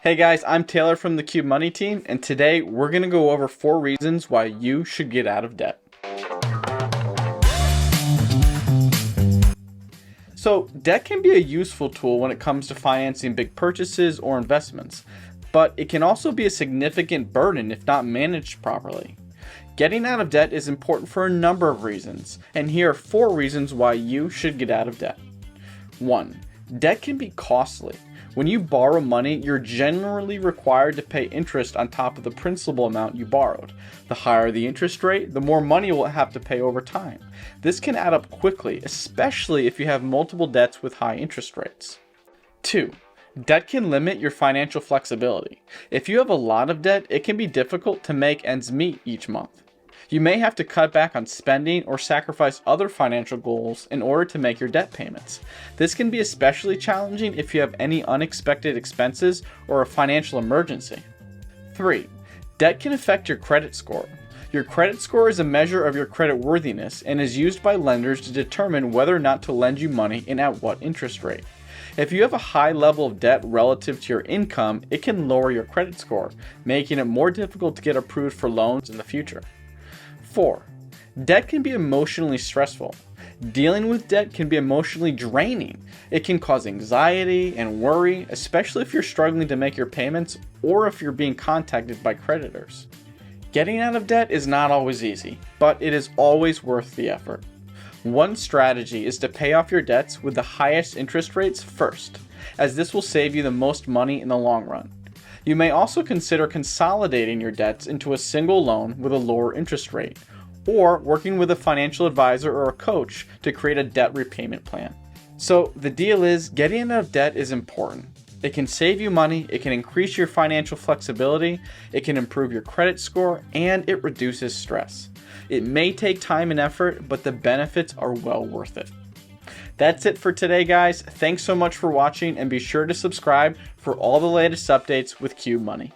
Hey guys, I'm Taylor from the Qube Money team, and today we're going to go over 4 reasons why you should get out of debt. So, debt can be a useful tool when it comes to financing big purchases or investments, but it can also be a significant burden if not managed properly. Getting out of debt is important for a number of reasons, and here are 4 reasons why you should get out of debt. 1. Debt can be costly. When you borrow money, you're generally required to pay interest on top of the principal amount you borrowed. The higher the interest rate, the more money you'll have to pay over time. This can add up quickly, especially if you have multiple debts with high interest rates. 2. Debt can limit your financial flexibility. If you have a lot of debt, it can be difficult to make ends meet each month. You may have to cut back on spending or sacrifice other financial goals in order to make your debt payments. This can be especially challenging if you have any unexpected expenses or a financial emergency. 3. Debt can affect your credit score. Your credit score is a measure of your credit worthiness and is used by lenders to determine whether or not to lend you money and at what interest rate. If you have a high level of debt relative to your income, it can lower your credit score, making it more difficult to get approved for loans in the future. 4. Debt can be emotionally stressful. Dealing with debt can be emotionally draining. It can cause anxiety and worry, especially if you're struggling to make your payments or if you're being contacted by creditors. Getting out of debt is not always easy, but it is always worth the effort. One strategy is to pay off your debts with the highest interest rates first, as this will save you the most money in the long run. You may also consider consolidating your debts into a single loan with a lower interest rate, or working with a financial advisor or a coach to create a debt repayment plan. So the deal is, getting out of debt is important. It can save you money, it can increase your financial flexibility, it can improve your credit score, and it reduces stress. It may take time and effort, but the benefits are well worth it. That's it for today, guys. Thanks so much for watching, and be sure to subscribe for all the latest updates with Qube Money.